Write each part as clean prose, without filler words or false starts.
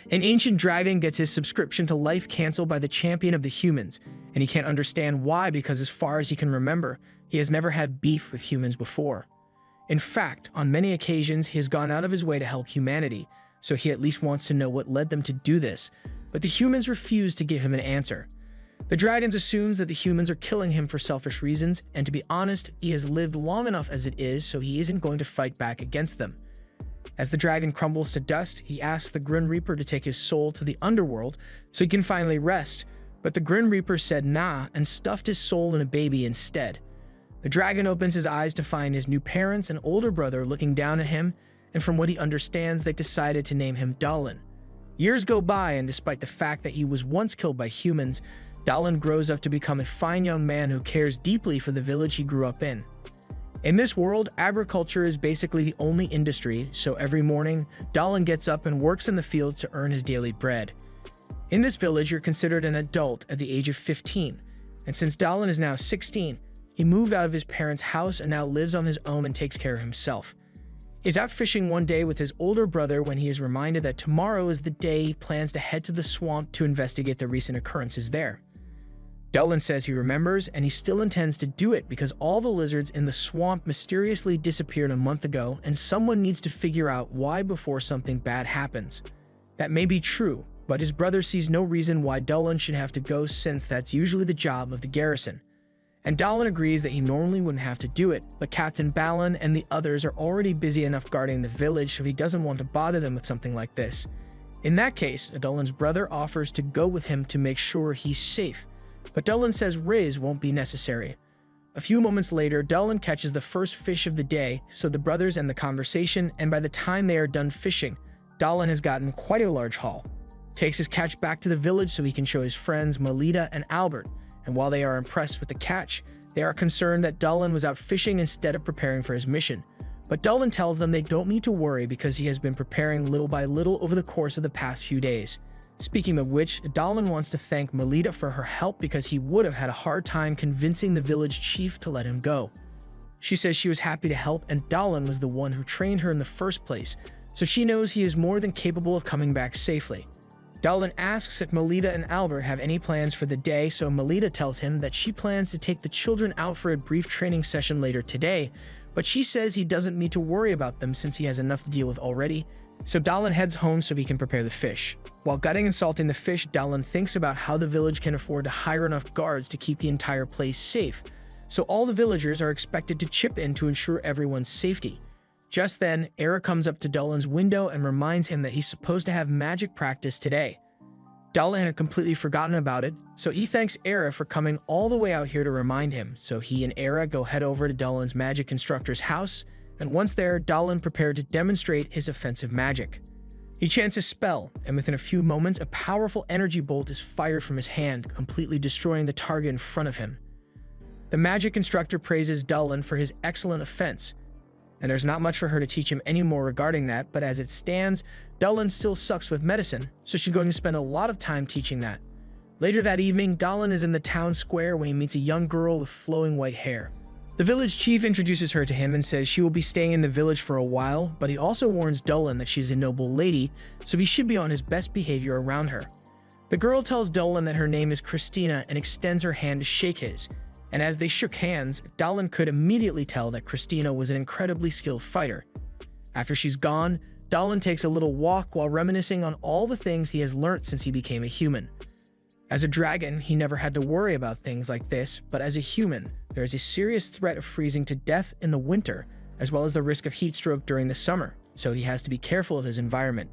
An ancient dragon gets his subscription to life canceled by the champion of the humans, and he can't understand why because as far as he can remember, he has never had beef with humans before. In fact, on many occasions, he has gone out of his way to help humanity, so he at least wants to know what led them to do this, but the humans refuse to give him an answer. The dragon assumes that the humans are killing him for selfish reasons, and to be honest, he has lived long enough as it is, so he isn't going to fight back against them. As the dragon crumbles to dust, he asks the Grim Reaper to take his soul to the underworld so he can finally rest, but the Grim Reaper said nah and stuffed his soul in a baby instead. The dragon opens his eyes to find his new parents and older brother looking down at him, and from what he understands, they decided to name him Dahlin. Years go by, and despite the fact that he was once killed by humans, Dahlin grows up to become a fine young man who cares deeply for the village he grew up in. In this world, agriculture is basically the only industry, so every morning, Dahlin gets up and works in the fields to earn his daily bread. In this village, you're considered an adult at the age of 15, and since Dahlin is now 16, he moved out of his parents' house and now lives on his own and takes care of himself. He's out fishing one day with his older brother when he is reminded that tomorrow is the day he plans to head to the swamp to investigate the recent occurrences there. Dahlin says he remembers, and he still intends to do it because all the lizards in the swamp mysteriously disappeared a month ago, and someone needs to figure out why before something bad happens. That may be true, but his brother sees no reason why Dahlin should have to go since that's usually the job of the garrison. And Dahlin agrees that he normally wouldn't have to do it, but Captain Balin and the others are already busy enough guarding the village, so he doesn't want to bother them with something like this. In that case, Dahlin's brother offers to go with him to make sure he's safe, but Dahlin says Riz won't be necessary. A few moments later, Dahlin catches the first fish of the day, so the brothers end the conversation, and by the time they are done fishing, Dahlin has gotten quite a large haul. Takes his catch back to the village so he can show his friends Melita and Albert, and while they are impressed with the catch, they are concerned that Dahlin was out fishing instead of preparing for his mission. But Dahlin tells them they don't need to worry because he has been preparing little by little over the course of the past few days. Speaking of which, Dahlin wants to thank Melita for her help because he would have had a hard time convincing the village chief to let him go. She says she was happy to help, and Dahlin was the one who trained her in the first place, so she knows he is more than capable of coming back safely. Dahlin asks if Melita and Albert have any plans for the day, so Melita tells him that she plans to take the children out for a brief training session later today, but she says he doesn't need to worry about them since he has enough to deal with already, so Dahlin heads home so he can prepare the fish. While gutting and salting the fish, Dahlin thinks about how the village can afford to hire enough guards to keep the entire place safe, so all the villagers are expected to chip in to ensure everyone's safety. Just then, Era comes up to Dahlin's window and reminds him that he's supposed to have magic practice today. Dahlin had completely forgotten about it, so he thanks Era for coming all the way out here to remind him, so he and Era go head over to Dahlin's magic instructor's house, and once there, Dahlin prepared to demonstrate his offensive magic. He chants a spell, and within a few moments, a powerful energy bolt is fired from his hand, completely destroying the target in front of him. The magic instructor praises Dahlin for his excellent offense, and there's not much for her to teach him anymore regarding that, but as it stands, Dahlin still sucks with medicine, so she's going to spend a lot of time teaching that. Later that evening, Dahlin is in the town square when he meets a young girl with flowing white hair. The village chief introduces her to him and says she will be staying in the village for a while, but he also warns Dahlin that she's a noble lady, so he should be on his best behavior around her. The girl tells Dahlin that her name is Christina and extends her hand to shake his, and as they shook hands, Dahlin could immediately tell that Christina was an incredibly skilled fighter. After she's gone, Dahlin takes a little walk while reminiscing on all the things he has learnt since he became a human. As a dragon, he never had to worry about things like this, but as a human, there is a serious threat of freezing to death in the winter, as well as the risk of heat stroke during the summer, so he has to be careful of his environment.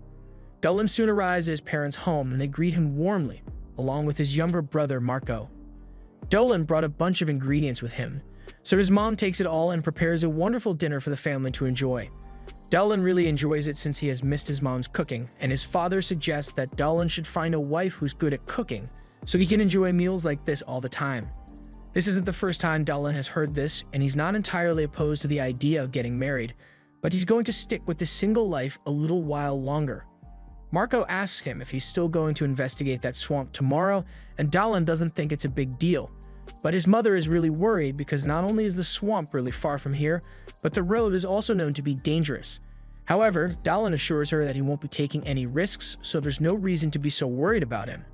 Dahlin soon arrives at his parents' home and they greet him warmly, along with his younger brother Marco. Dahlin brought a bunch of ingredients with him, so his mom takes it all and prepares a wonderful dinner for the family to enjoy. Dahlin really enjoys it since he has missed his mom's cooking, and his father suggests that Dahlin should find a wife who's good at cooking, so he can enjoy meals like this all the time. This isn't the first time Dahlin has heard this, and he's not entirely opposed to the idea of getting married, but he's going to stick with the single life a little while longer. Marco asks him if he's still going to investigate that swamp tomorrow, and Dahlin doesn't think it's a big deal. But his mother is really worried because not only is the swamp really far from here, but the road is also known to be dangerous. However, Dallin assures her that he won't be taking any risks, so there's no reason to be so worried about him.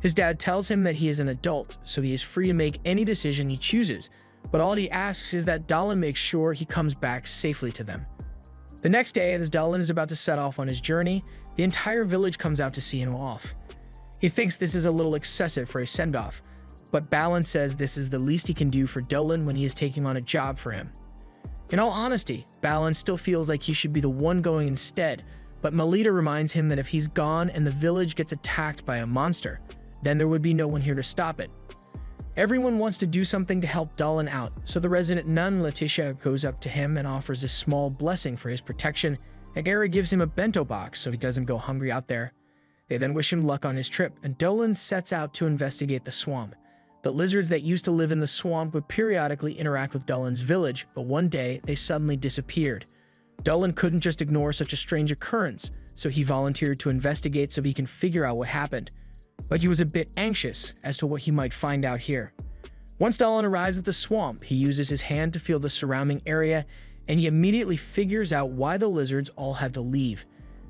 His dad tells him that he is an adult, so he is free to make any decision he chooses, but all he asks is that Dallin makes sure he comes back safely to them. The next day, as Dallin is about to set off on his journey, the entire village comes out to see him off. He thinks this is a little excessive for a send-off, but Balin says this is the least he can do for Dallin when he is taking on a job for him. In all honesty, Balin still feels like he should be the one going instead, but Melita reminds him that if he's gone and the village gets attacked by a monster, then there would be no one here to stop it. Everyone wants to do something to help Dallin out, so the resident nun Letitia goes up to him and offers a small blessing for his protection, and Gary gives him a bento box so he doesn't go hungry out there. They then wish him luck on his trip, and Dallin sets out to investigate the swamp. But lizards that used to live in the swamp would periodically interact with Dullin's village, but one day they suddenly disappeared. Dallin couldn't just ignore such a strange occurrence, so he volunteered to investigate so he can figure out what happened. But he was a bit anxious as to what he might find out here. Once Dallin arrives at the swamp, he uses his hand to feel the surrounding area, and he immediately figures out why the lizards all had to leave.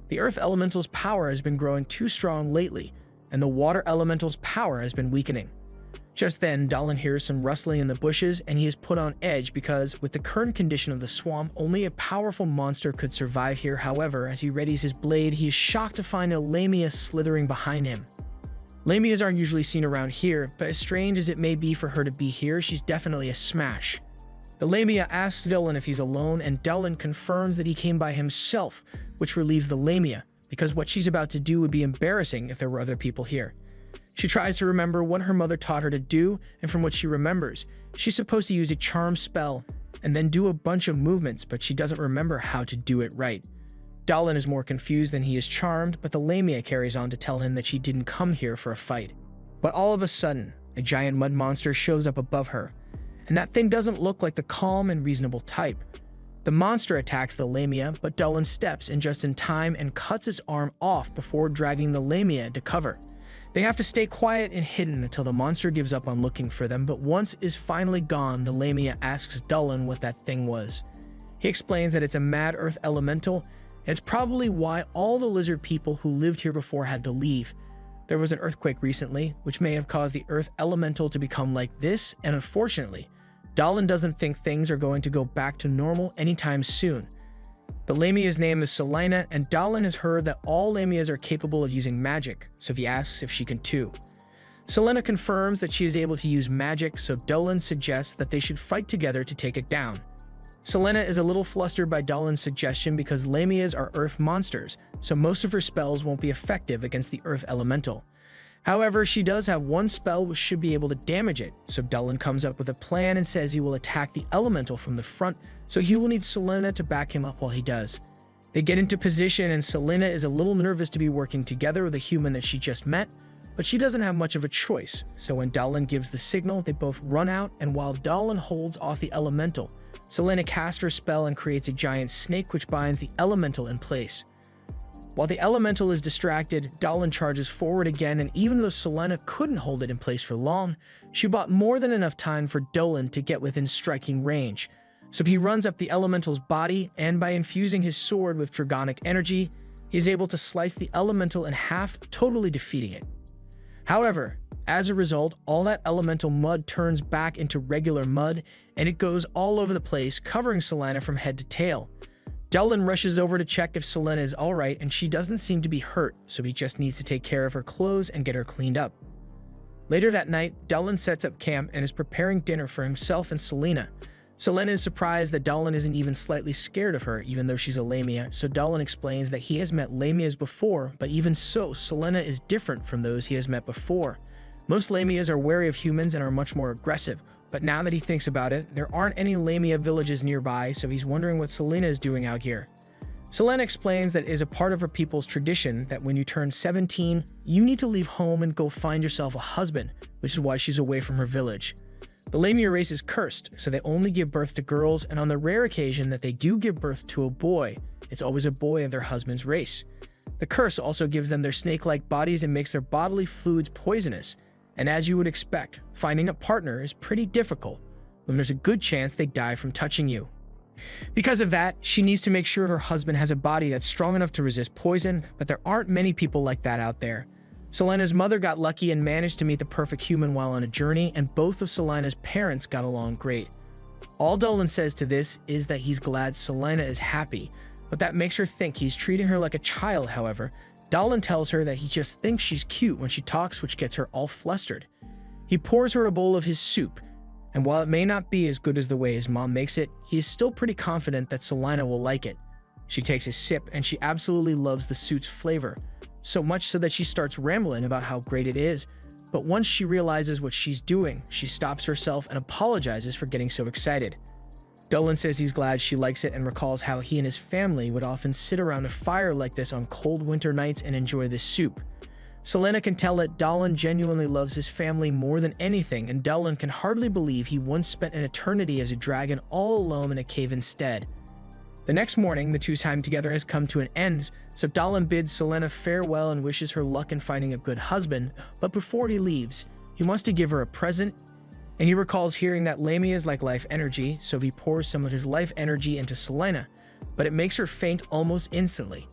The earth elemental's power has been growing too strong lately, and the water elemental's power has been weakening. Just then, Dallin hears some rustling in the bushes, and he is put on edge because, with the current condition of the swamp, only a powerful monster could survive here. However, as he readies his blade, he is shocked to find a lamia slithering behind him. Lamias aren't usually seen around here, but as strange as it may be for her to be here, she's definitely a smash. The lamia asks Dallin if he's alone, and Dallin confirms that he came by himself, which relieves the lamia, because what she's about to do would be embarrassing if there were other people here. She tries to remember what her mother taught her to do, and from what she remembers, she's supposed to use a charm spell and then do a bunch of movements, but she doesn't remember how to do it right. Dallin is more confused than he is charmed, but the lamia carries on to tell him that she didn't come here for a fight. But all of a sudden, a giant mud monster shows up above her, and that thing doesn't look like the calm and reasonable type. The monster attacks the lamia, but Dallin steps in just in time and cuts its arm off before dragging the lamia into cover. They have to stay quiet and hidden until the monster gives up on looking for them, but once it's finally gone, the lamia asks Dallin what that thing was. He explains that it's a mad earth elemental, and it's probably why all the lizard people who lived here before had to leave. There was an earthquake recently, which may have caused the earth elemental to become like this, and unfortunately, Dallin doesn't think things are going to go back to normal anytime soon. The lamia's name is Selena, and Dallin has heard that all lamias are capable of using magic, so he asks if she can too. Selena confirms that she is able to use magic, so Dallin suggests that they should fight together to take it down. Selena is a little flustered by Dallin's suggestion because lamias are earth monsters, so most of her spells won't be effective against the earth elemental. However, she does have one spell which should be able to damage it, so Dallin comes up with a plan and says he will attack the elemental from the front, so he will need Selena to back him up while he does. They get into position, and Selena is a little nervous to be working together with a human that she just met, but she doesn't have much of a choice, so when Dallin gives the signal, they both run out, and while Dallin holds off the elemental, Selena casts her spell and creates a giant snake which binds the elemental in place. While the elemental is distracted, Dallin charges forward again, and even though Selena couldn't hold it in place for long, she bought more than enough time for Dallin to get within striking range. So he runs up the elemental's body, and by infusing his sword with dragonic energy, he is able to slice the elemental in half, totally defeating it. However, as a result, all that elemental mud turns back into regular mud, and it goes all over the place, covering Selena from head to tail. Dallin rushes over to check if Selena is alright, and she doesn't seem to be hurt, so he just needs to take care of her clothes and get her cleaned up. Later that night, Dallin sets up camp and is preparing dinner for himself and Selena. Selena is surprised that Dallin isn't even slightly scared of her, even though she's a lamia, so Dallin explains that he has met lamias before, but even so, Selena is different from those he has met before. Most lamias are wary of humans and are much more aggressive, but now that he thinks about it, there aren't any lamia villages nearby, so he's wondering what Selena is doing out here. Selena explains that it is a part of her people's tradition that when you turn 17, you need to leave home and go find yourself a husband, which is why she's away from her village. The lamia race is cursed, so they only give birth to girls, and on the rare occasion that they do give birth to a boy, it's always a boy of their husband's race. The curse also gives them their snake-like bodies and makes their bodily fluids poisonous, and as you would expect, finding a partner is pretty difficult when there's a good chance they die from touching you. Because of that, she needs to make sure her husband has a body that's strong enough to resist poison, but there aren't many people like that out there. Selena's mother got lucky and managed to meet the perfect human while on a journey, and both of Selena's parents got along great. All Dolan says to this is that he's glad Selena is happy, but that makes her think he's treating her like a child. However, Dolan tells her that he just thinks she's cute when she talks, which gets her all flustered. He pours her a bowl of his soup, and while it may not be as good as the way his mom makes it, he is still pretty confident that Selena will like it. She takes a sip and she absolutely loves the soup's flavor, so much so that she starts rambling about how great it is. But once she realizes what she's doing, she stops herself and apologizes for getting so excited. Dolan says he's glad she likes it and recalls how he and his family would often sit around a fire like this on cold winter nights and enjoy this soup. Selena can tell that Dolan genuinely loves his family more than anything, and Dolan can hardly believe he once spent an eternity as a dragon all alone in a cave instead. The next morning, the two's time together has come to an end, so Dolan bids Selena farewell and wishes her luck in finding a good husband, but before he leaves, he wants to give her a present, and he recalls hearing that Lamia is like life energy, so he pours some of his life energy into Selena, but it makes her faint almost instantly.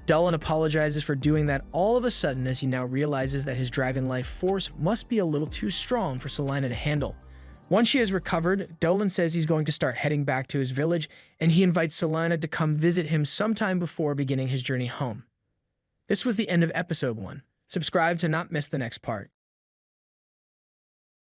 Dolan apologizes for doing that all of a sudden as he now realizes that his dragon life force must be a little too strong for Selena to handle. Once she has recovered, Dolan says he's going to start heading back to his village, and he invites Selena to come visit him sometime before beginning his journey home. This was the end of episode 1. Subscribe to not miss the next part.